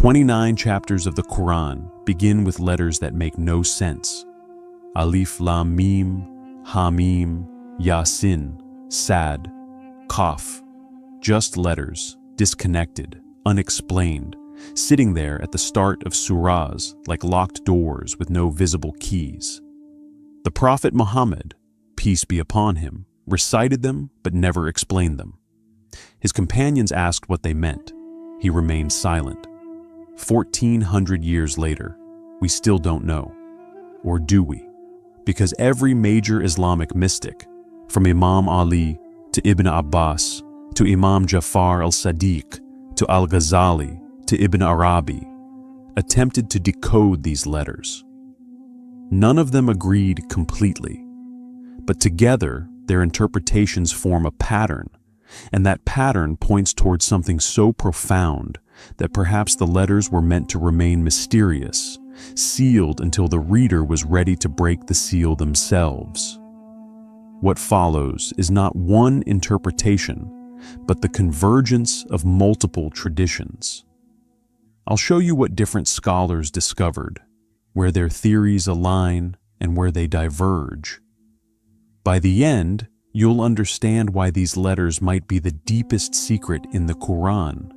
29 chapters of the Quran begin with letters that make no sense. Alif Lam Meem, Hamim, Yasin, Sad, Qaf. Just letters, disconnected, unexplained, sitting there at the start of surahs like locked doors with no visible keys. The Prophet Muhammad, peace be upon him, recited them but never explained them. His companions asked what they meant. He remained silent. 1400 years later, we still don't know. Or do we? Because every major Islamic mystic, from Imam Ali to Ibn Abbas to Imam Jafar al-Sadiq to al-Ghazali to Ibn Arabi, attempted to decode these letters. None of them agreed completely, but together their interpretations form a pattern, and that pattern points towards something so profound that perhaps the letters were meant to remain mysterious, sealed until the reader was ready to break the seal themselves. What follows is not one interpretation, but the convergence of multiple traditions. I'll show you what different scholars discovered, where their theories align and where they diverge. By the end, you'll understand why these letters might be the deepest secret in the Quran,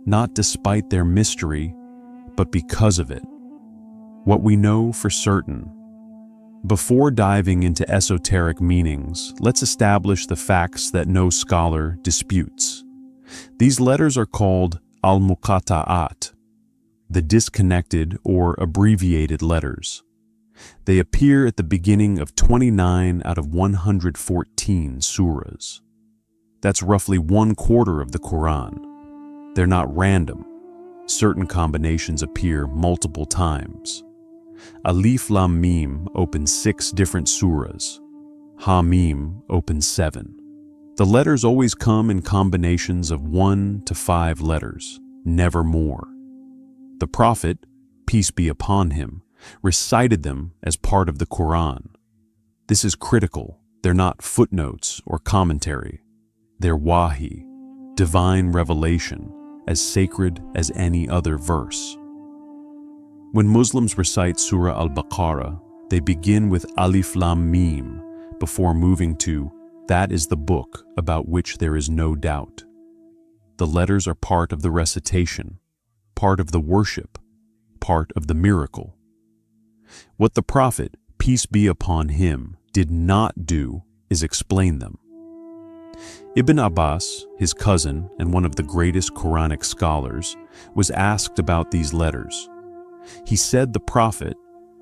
not despite their mystery, but because of it. What we know for certain. Before diving into esoteric meanings, let's establish the facts that no scholar disputes. These letters are called al-muqata'at, the disconnected or abbreviated letters. They appear at the beginning of 29 out of 114 surahs. That's roughly 1/4 of the Quran. They're not random. Certain combinations appear multiple times. Alif Lam Meem opens 6 different surahs. Hamim opens 7. The letters always come in combinations of 1 to 5 letters, never more. The Prophet, peace be upon him, recited them as part of the Quran. This is critical. They're not footnotes or commentary. They're wahi, divine revelation, as sacred as any other verse. When Muslims recite Surah Al-Baqarah, they begin with Alif Lam Meem before moving to that is the book about which there is no doubt. The letters are part of the recitation, part of the worship, part of the miracle. What the Prophet, peace be upon him, did not do is explain them. Ibn Abbas, his cousin and one of the greatest Quranic scholars, was asked about these letters. He said the Prophet,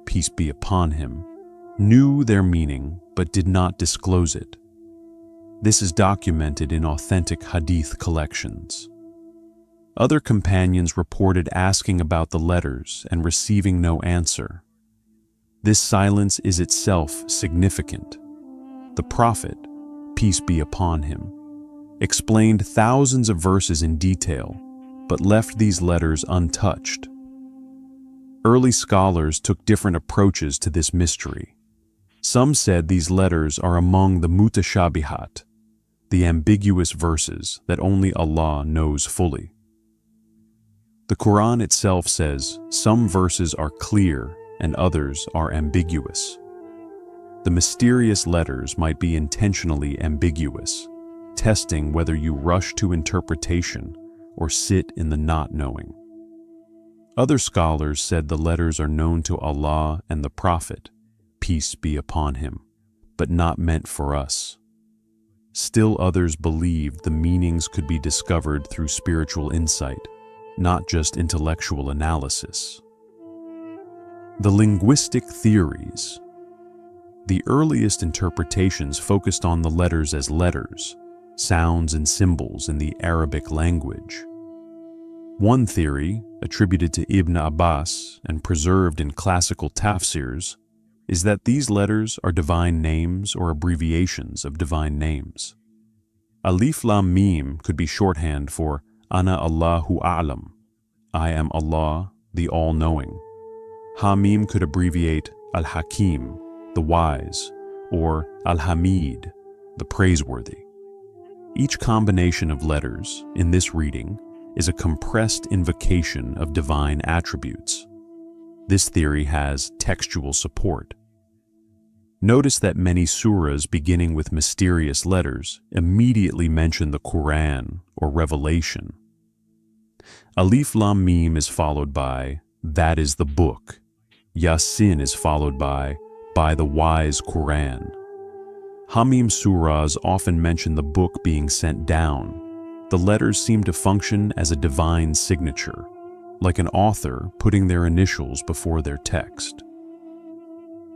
peace be upon him, knew their meaning but did not disclose it. This is documented in authentic hadith collections. Other companions reported asking about the letters and receiving no answer. This silence is itself significant. The Prophet, peace be upon him, explained thousands of verses in detail, but left these letters untouched. Early scholars took different approaches to this mystery. Some said these letters are among the mutashabihat, the ambiguous verses that only Allah knows fully. The Quran itself says some verses are clear and others are ambiguous. The mysterious letters might be intentionally ambiguous, testing whether you rush to interpretation or sit in the not knowing. Other scholars said the letters are known to Allah and the Prophet, peace be upon him, but not meant for us. Still others believed the meanings could be discovered through spiritual insight, not just intellectual analysis. The linguistic theories. The earliest interpretations focused on the letters as letters, sounds and symbols in the Arabic language. One theory, attributed to Ibn Abbas and preserved in classical tafsirs, is that these letters are divine names or abbreviations of divine names. Alif Lam Meem could be shorthand for Ana Allahu A'lam, I am Allah, the all-knowing. Hamim could abbreviate Al-Hakim, the wise, or Al-Hamid, the praiseworthy. Each combination of letters, in this reading, is a compressed invocation of divine attributes. This theory has textual support. Notice that many surahs beginning with mysterious letters immediately mention the Quran or Revelation. Alif Lam Meem is followed by, that is the book. Yasin is followed by the wise Quran. Hamim surahs often mention the book being sent down. The letters seem to function as a divine signature, like an author putting their initials before their text.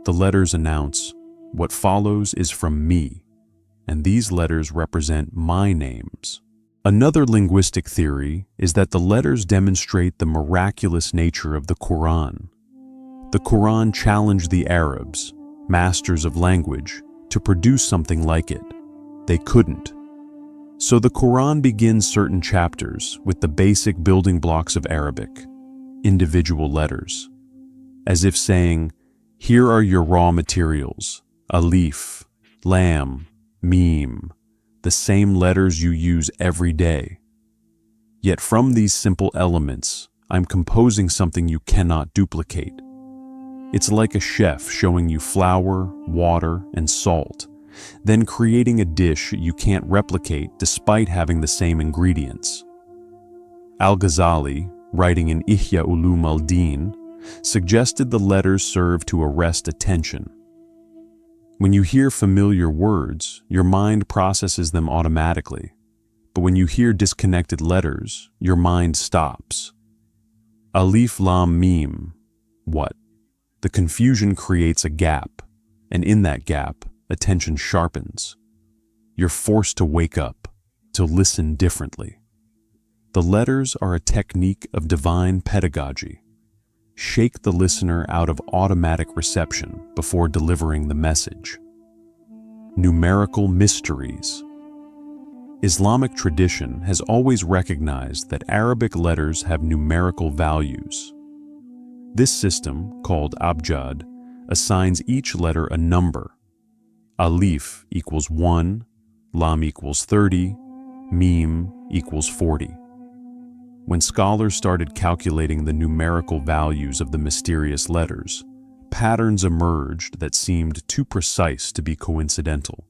The letters announce, what follows is from me, and these letters represent my names. Another linguistic theory is that the letters demonstrate the miraculous nature of the Quran. The Quran challenged the Arabs, masters of language, to produce something like it. They couldn't. So the Quran begins certain chapters with the basic building blocks of Arabic, individual letters, as if saying, here are your raw materials, Alif, Lam, Meem, the same letters you use every day. Yet from these simple elements, I'm composing something you cannot duplicate. It's like a chef showing you flour, water, and salt, then creating a dish you can't replicate despite having the same ingredients. Al-Ghazali, writing in Ihya Ulum al-Deen, suggested the letters serve to arrest attention. When you hear familiar words, your mind processes them automatically, but when you hear disconnected letters, your mind stops. Alif Lam Meem, what? The confusion creates a gap, and in that gap, attention sharpens. You're forced to wake up, to listen differently. The letters are a technique of divine pedagogy. Shake the listener out of automatic reception before delivering the message. Numerical mysteries. Islamic tradition has always recognized that Arabic letters have numerical values. This system, called abjad, assigns each letter a number. Alif equals 1, Lam equals 30, Meem equals 40. When scholars started calculating the numerical values of the mysterious letters, patterns emerged that seemed too precise to be coincidental.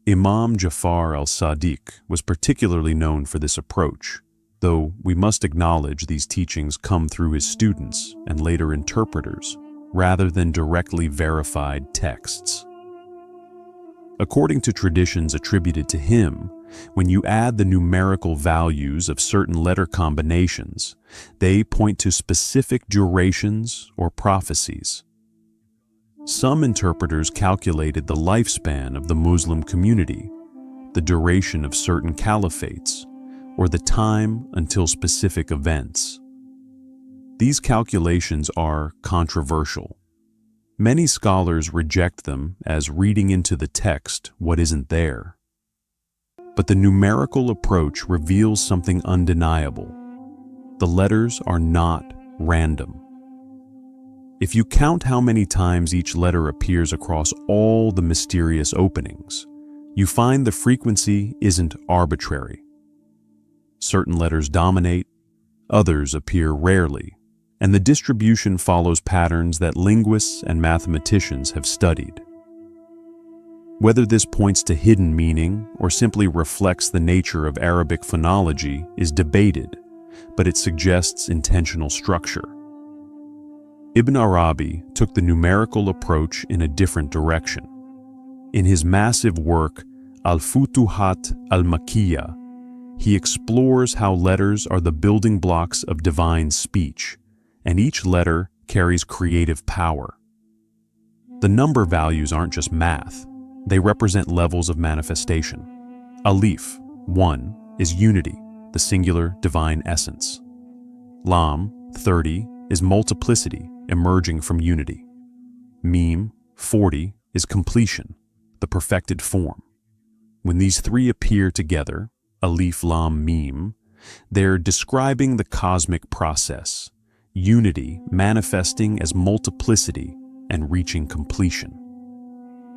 Imam Jafar al-Sadiq was particularly known for this approach, though we must acknowledge these teachings come through his students and later interpreters, rather than directly verified texts. According to traditions attributed to him, when you add the numerical values of certain letter combinations, they point to specific durations or prophecies. Some interpreters calculated the lifespan of the Muslim community, the duration of certain caliphates, or the time until specific events. These calculations are controversial. Many scholars reject them as reading into the text what isn't there. But the numerical approach reveals something undeniable. The letters are not random. If you count how many times each letter appears across all the mysterious openings, you find the frequency isn't arbitrary. Certain letters dominate, others appear rarely, and the distribution follows patterns that linguists and mathematicians have studied. Whether this points to hidden meaning or simply reflects the nature of Arabic phonology is debated, but it suggests intentional structure. Ibn Arabi took the numerical approach in a different direction. In his massive work, Al-Futuhat al-Makkiyah, he explores how letters are the building blocks of divine speech, and each letter carries creative power. The number values aren't just math, they represent levels of manifestation. Alif, 1, is unity, the singular divine essence. Lam, 30, is multiplicity, emerging from unity. Meem, 40, is completion, the perfected form. When these three appear together, Alif Lam Meem, they're describing the cosmic process, unity manifesting as multiplicity and reaching completion.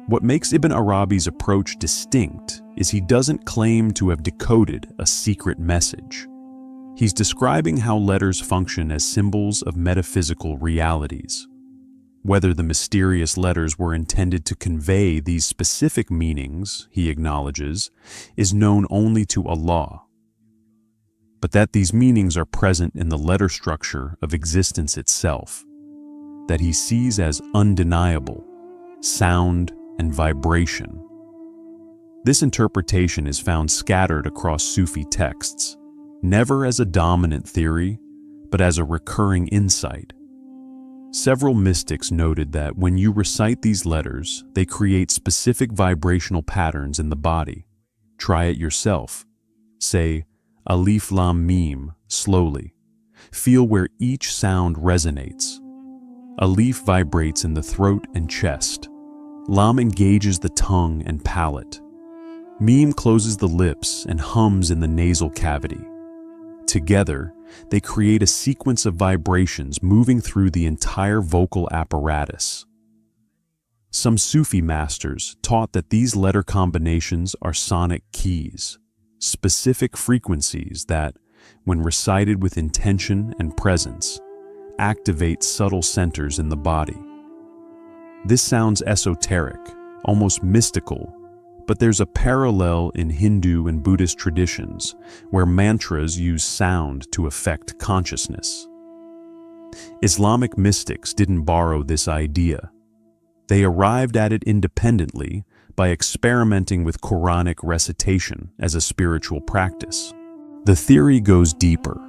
What makes Ibn Arabi's approach distinct is he doesn't claim to have decoded a secret message. He's describing how letters function as symbols of metaphysical realities. Whether the mysterious letters were intended to convey these specific meanings, he acknowledges, is known only to Allah. But that these meanings are present in the letter structure of existence itself, that he sees as undeniable, sound and vibration. This interpretation is found scattered across Sufi texts, never as a dominant theory, but as a recurring insight. Several mystics noted that when you recite these letters, they create specific vibrational patterns in the body. Try it yourself. Say, Alif Lam Meem, slowly. Feel where each sound resonates. Alif vibrates in the throat and chest. Lam engages the tongue and palate. Meem closes the lips and hums in the nasal cavity. Together, they create a sequence of vibrations moving through the entire vocal apparatus. Some Sufi masters taught that these letter combinations are sonic keys, specific frequencies that, when recited with intention and presence, activate subtle centers in the body. This sounds esoteric, almost mystical, but there's a parallel in Hindu and Buddhist traditions where mantras use sound to affect consciousness. Islamic mystics didn't borrow this idea. They arrived at it independently by experimenting with Quranic recitation as a spiritual practice. The theory goes deeper.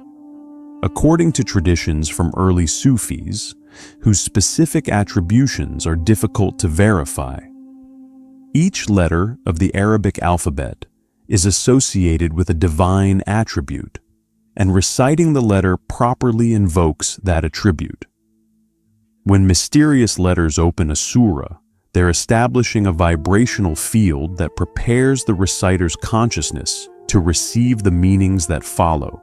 According to traditions from early Sufis, whose specific attributions are difficult to verify, each letter of the Arabic alphabet is associated with a divine attribute, and reciting the letter properly invokes that attribute. When mysterious letters open a surah, they're establishing a vibrational field that prepares the reciter's consciousness to receive the meanings that follow.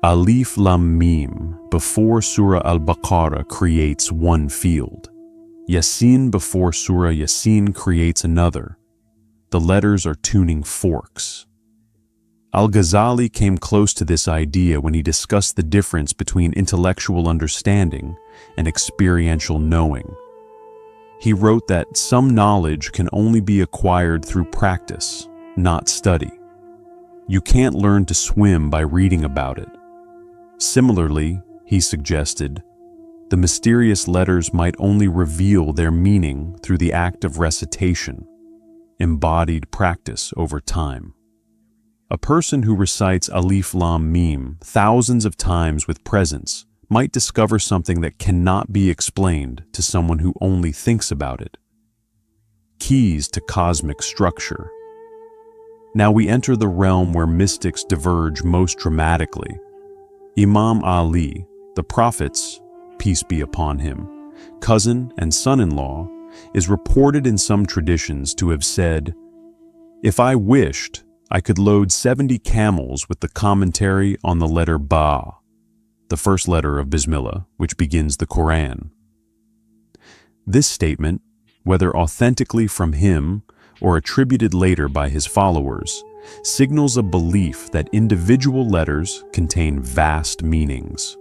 Alif Lam Meem before Surah Al-Baqarah creates one field. Yasin before Surah Yasin creates another. The letters are tuning forks. Al-Ghazali came close to this idea when he discussed the difference between intellectual understanding and experiential knowing. He wrote that some knowledge can only be acquired through practice, not study. You can't learn to swim by reading about it. Similarly, he suggested, the mysterious letters might only reveal their meaning through the act of recitation, embodied practice over time. A person who recites Alif Lam Meem thousands of times with presence might discover something that cannot be explained to someone who only thinks about it. Keys to cosmic structure. Now we enter the realm where mystics diverge most dramatically. Imam Ali, the Prophet's, peace be upon him, cousin and son-in-law, is reported in some traditions to have said, "If I wished, I could load 70 camels with the commentary on the letter Ba, the first letter of Bismillah, which begins the Quran." This statement, whether authentically from him or attributed later by his followers, signals a belief that individual letters contain vast meanings.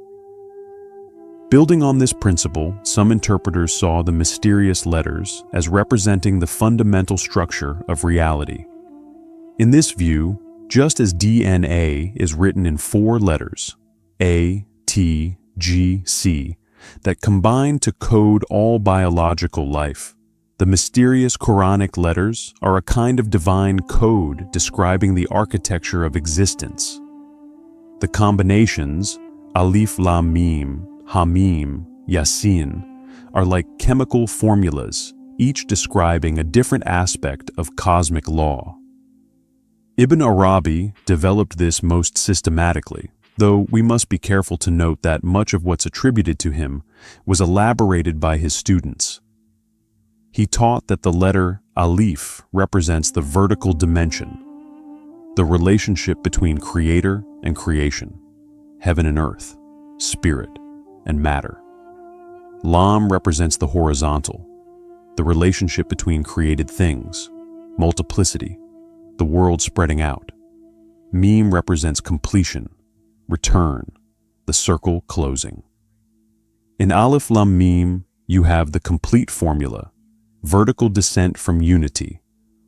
Building on this principle, some interpreters saw the mysterious letters as representing the fundamental structure of reality. In this view, just as DNA is written in 4 letters, A, T, G, C, that combine to code all biological life, the mysterious Quranic letters are a kind of divine code describing the architecture of existence. The combinations, Alif Lam Meem, Hamim, Yasin, are like chemical formulas, each describing a different aspect of cosmic law. Ibn Arabi developed this most systematically, though we must be careful to note that much of what's attributed to him was elaborated by his students. He taught that the letter Alif represents the vertical dimension, the relationship between creator and creation, heaven and earth, spirit and matter. Lam represents the horizontal, the relationship between created things, multiplicity, the world spreading out. Meem represents completion, return, the circle closing. In Alif Lam Meem, you have the complete formula, vertical descent from unity,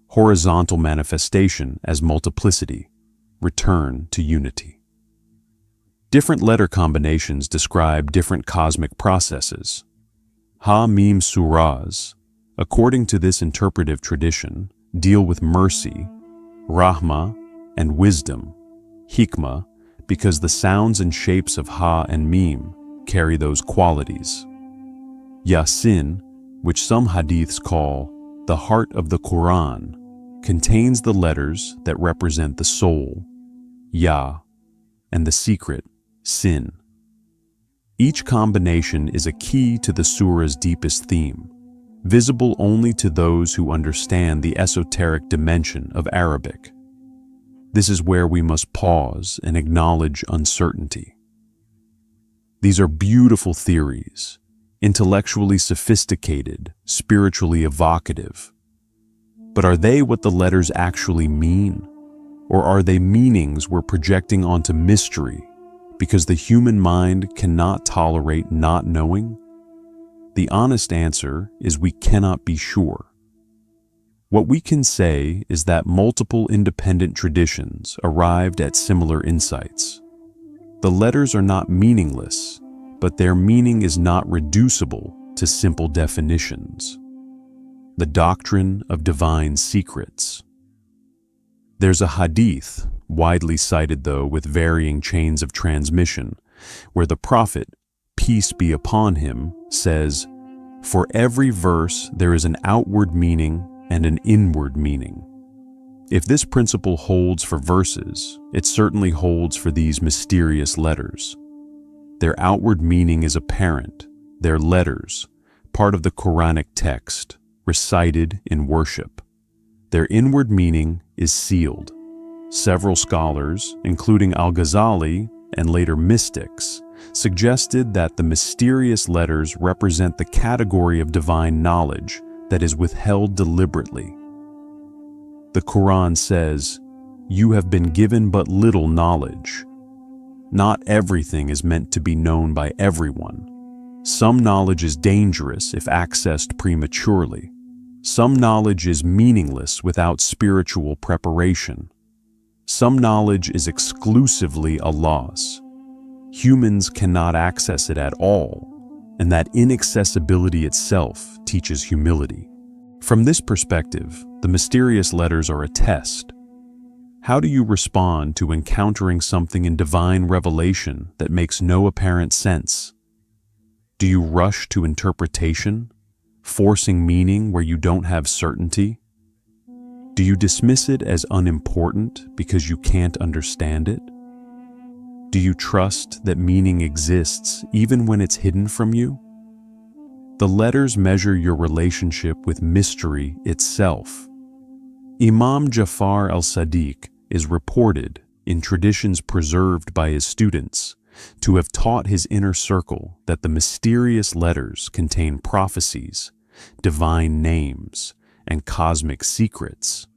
horizontal manifestation as multiplicity, return to unity. Different letter combinations describe different cosmic processes. Ha-Mim surahs, according to this interpretive tradition, deal with mercy, rahmah, and wisdom, hikmah, because the sounds and shapes of Ha and Mim carry those qualities. Yasin, which some hadiths call the heart of the Quran, contains the letters that represent the soul, Ya, and the secret, Sin. Each combination is a key to the surah's deepest theme, visible only to those who understand the esoteric dimension of Arabic. This is where we must pause and acknowledge uncertainty. These are beautiful theories, intellectually sophisticated, spiritually evocative. But are they what the letters actually mean? Or are they meanings we're projecting onto mystery because the human mind cannot tolerate not knowing? The honest answer is we cannot be sure. What we can say is that multiple independent traditions arrived at similar insights. The letters are not meaningless, but their meaning is not reducible to simple definitions. The doctrine of divine secrets. There's a hadith, widely cited though with varying chains of transmission, where the Prophet, peace be upon him, says, "For every verse there is an outward meaning and an inward meaning." If this principle holds for verses, it certainly holds for these mysterious letters. Their outward meaning is apparent, their letters, part of the Quranic text, recited in worship. Their inward meaning is sealed. Several scholars, including Al-Ghazali and later mystics, suggested that the mysterious letters represent the category of divine knowledge that is withheld deliberately. The Quran says, "You have been given but little knowledge." Not everything is meant to be known by everyone. Some knowledge is dangerous if accessed prematurely. Some knowledge is meaningless without spiritual preparation. Some knowledge is exclusively Allah's. Humans cannot access it at all, and that inaccessibility itself teaches humility. From this perspective, the mysterious letters are a test. How do you respond to encountering something in divine revelation that makes no apparent sense? Do you rush to interpretation, forcing meaning where you don't have certainty? Do you dismiss it as unimportant because you can't understand it? Do you trust that meaning exists even when it's hidden from you? The letters measure your relationship with mystery itself. Imam Jafar al-Sadiq is reported, in traditions preserved by his students, to have taught his inner circle that the mysterious letters contain prophecies, divine names, and cosmic secrets.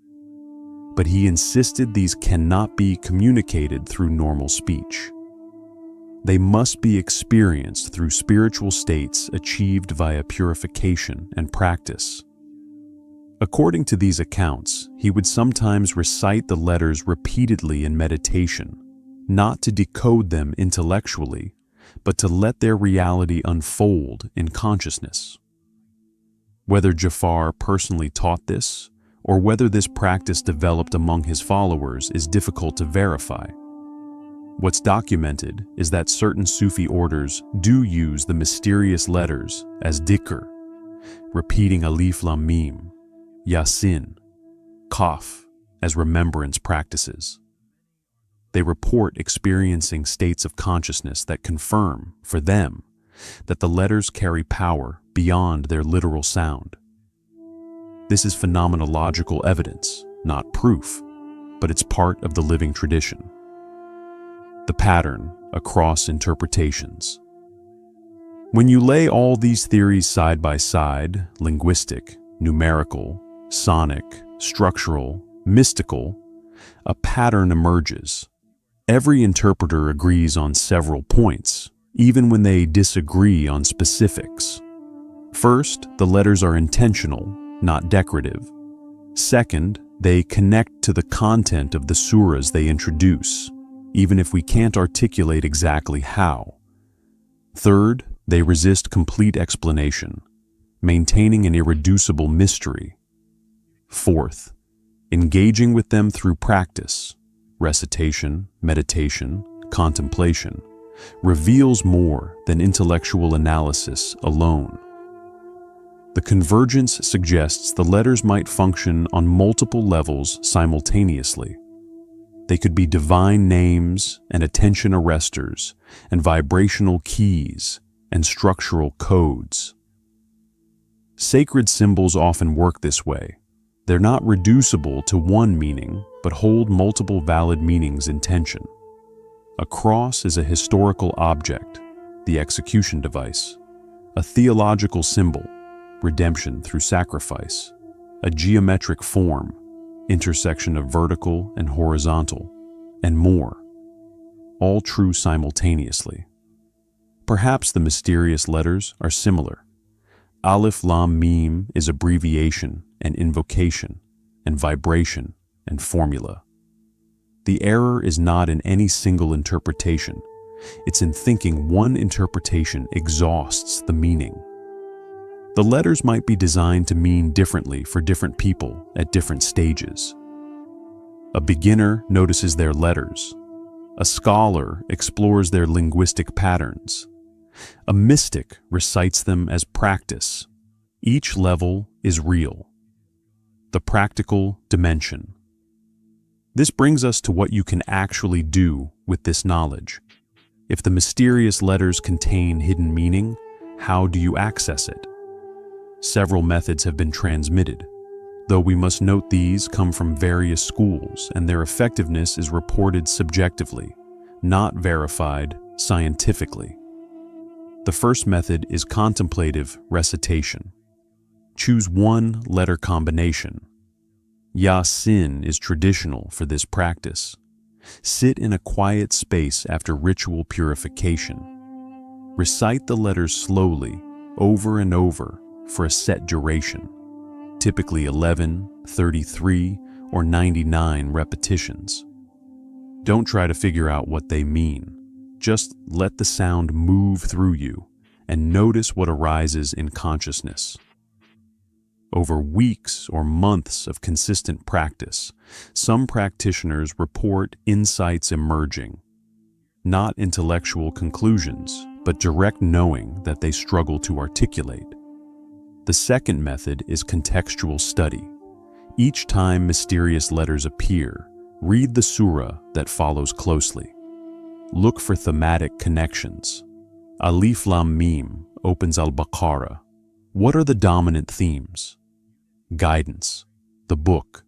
But he insisted these cannot be communicated through normal speech. They must be experienced through spiritual states achieved via purification and practice. According to these accounts, he would sometimes recite the letters repeatedly in meditation, not to decode them intellectually, but to let their reality unfold in consciousness. Whether Jafar personally taught this, or whether this practice developed among his followers is difficult to verify. What's documented is that certain Sufi orders do use the mysterious letters as dhikr, repeating Alif Lam Meem, Yasin, Qaf as remembrance practices. They report experiencing states of consciousness that confirm, for them, that the letters carry power beyond their literal sound. This is phenomenological evidence, not proof, but it's part of the living tradition. The pattern across interpretations. When you lay all these theories side by side, linguistic, numerical, sonic, structural, mystical, a pattern emerges. Every interpreter agrees on several points, even when they disagree on specifics. First, the letters are intentional, not decorative. Second, they connect to the content of the surahs they introduce, even if we can't articulate exactly how. Third, they resist complete explanation, maintaining an irreducible mystery. Fourth, engaging with them through practice, recitation, meditation, contemplation, reveals more than intellectual analysis alone. The convergence suggests the letters might function on multiple levels simultaneously. They could be divine names and attention arresters, and vibrational keys and structural codes. Sacred symbols often work this way. They're not reducible to one meaning, but hold multiple valid meanings in tension. A cross is a historical object, the execution device, a theological symbol, redemption through sacrifice, a geometric form, intersection of vertical and horizontal, and more, all true simultaneously. Perhaps the mysterious letters are similar. Alif Lam Meem is abbreviation and invocation and vibration and formula. The error is not in any single interpretation. It's in thinking one interpretation exhausts the meaning. The letters might be designed to mean differently for different people at different stages. A beginner notices their letters. A scholar explores their linguistic patterns. A mystic recites them as practice. Each level is real. The practical dimension. This brings us to what you can actually do with this knowledge. If the mysterious letters contain hidden meaning, how do you access it? Several methods have been transmitted, though we must note these come from various schools and their effectiveness is reported subjectively, not verified scientifically. The first method is contemplative recitation. Choose one letter combination. Yasin is traditional for this practice. Sit in a quiet space after ritual purification. Recite the letters slowly, over and over, for a set duration, typically 11, 33, or 99 repetitions. Don't try to figure out what they mean. Just let the sound move through you and notice what arises in consciousness. Over weeks or months of consistent practice, some practitioners report insights emerging, not intellectual conclusions, but direct knowing that they struggle to articulate. The second method is contextual study. Each time mysterious letters appear, read the surah that follows closely. Look for thematic connections. Alif Lam Meem opens Al-Baqarah. What are the dominant themes? Guidance, the book,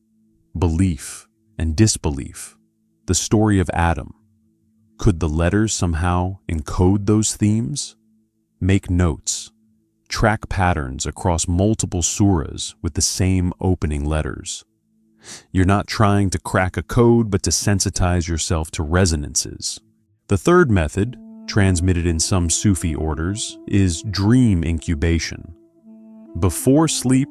belief and disbelief, the story of Adam. Could the letters somehow encode those themes? Make notes. Track patterns across multiple surahs with the same opening letters. You're not trying to crack a code, but to sensitize yourself to resonances. The third method, transmitted in some Sufi orders, is dream incubation. Before sleep,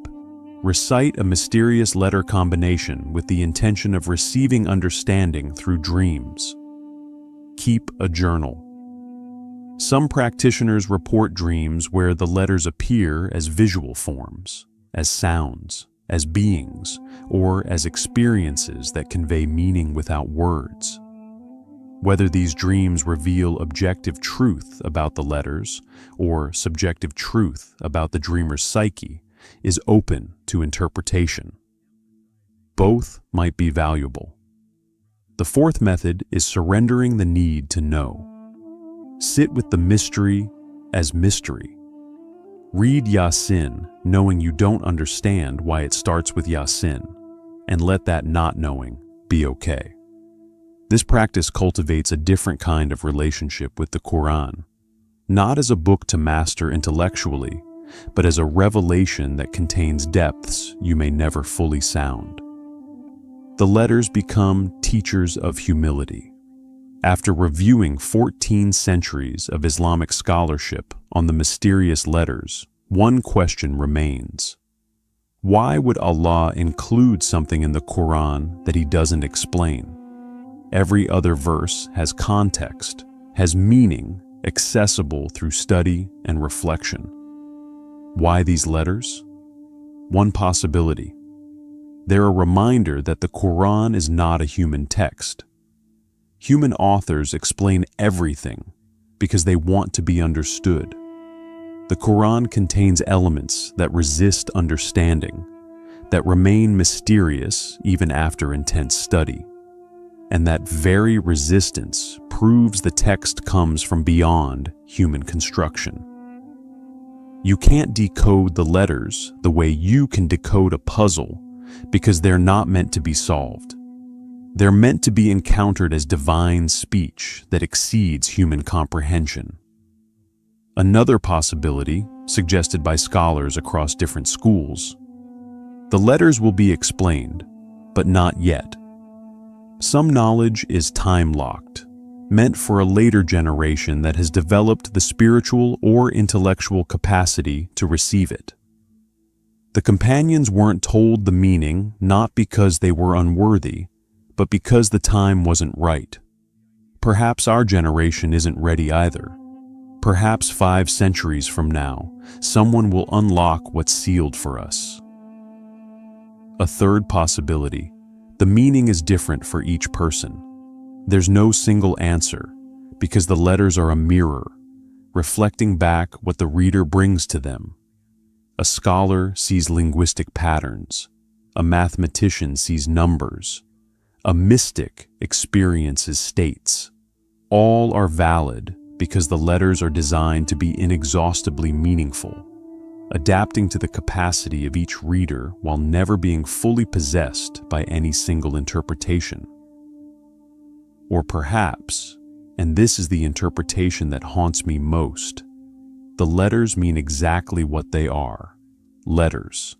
recite a mysterious letter combination with the intention of receiving understanding through dreams. Keep a journal. Some practitioners report dreams where the letters appear as visual forms, as sounds, as beings, or as experiences that convey meaning without words. Whether these dreams reveal objective truth about the letters or subjective truth about the dreamer's psyche is open to interpretation. Both might be valuable. The fourth method is surrendering the need to know. Sit with the mystery as mystery. Read Yasin knowing you don't understand why it starts with Yasin, and let that not knowing be okay. This practice cultivates a different kind of relationship with the Quran, not as a book to master intellectually, but as a revelation that contains depths you may never fully sound. The letters become teachers of humility. After reviewing 14 centuries of Islamic scholarship on the mysterious letters, one question remains. Why would Allah include something in the Quran that He doesn't explain? Every other verse has context, has meaning accessible through study and reflection. Why these letters? One possibility. They're a reminder that the Quran is not a human text. Human authors explain everything because they want to be understood. The Quran contains elements that resist understanding, that remain mysterious even after intense study. And that very resistance proves the text comes from beyond human construction. You can't decode the letters the way you can decode a puzzle because they're not meant to be solved. They're meant to be encountered as divine speech that exceeds human comprehension. Another possibility, suggested by scholars across different schools, the letters will be explained, but not yet. Some knowledge is time-locked, meant for a later generation that has developed the spiritual or intellectual capacity to receive it. The companions weren't told the meaning not because they were unworthy, but because the time wasn't right. Perhaps our generation isn't ready either. Perhaps 5 centuries from now, someone will unlock what's sealed for us. A third possibility. The meaning is different for each person. There's no single answer, because the letters are a mirror, reflecting back what the reader brings to them. A scholar sees linguistic patterns. A mathematician sees numbers. A mystic experiences states. All are valid because the letters are designed to be inexhaustibly meaningful, adapting to the capacity of each reader while never being fully possessed by any single interpretation. Or perhaps, and this is the interpretation that haunts me most, the letters mean exactly what they are, letters,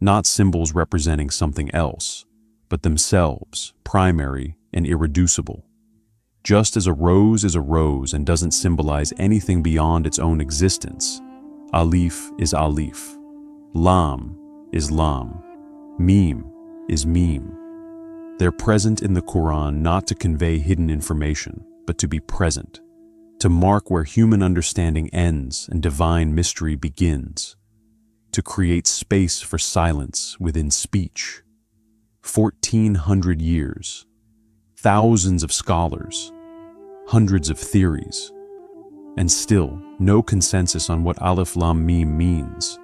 not symbols representing something else, but themselves, primary and irreducible. Just as a rose is a rose and doesn't symbolize anything beyond its own existence, Alif is Alif, Lam is Lam, Meem is Meem. They're present in the Quran not to convey hidden information, but to be present, to mark where human understanding ends and divine mystery begins, to create space for silence within speech. 1,400 years, thousands of scholars, hundreds of theories, and still no consensus on what Alif Lam Meem means.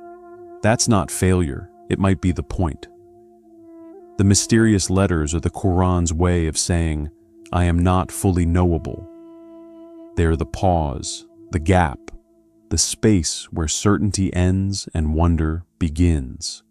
That's not failure, it might be the point. The mysterious letters are the Quran's way of saying, I am not fully knowable. They're the pause, the gap, the space where certainty ends and wonder begins.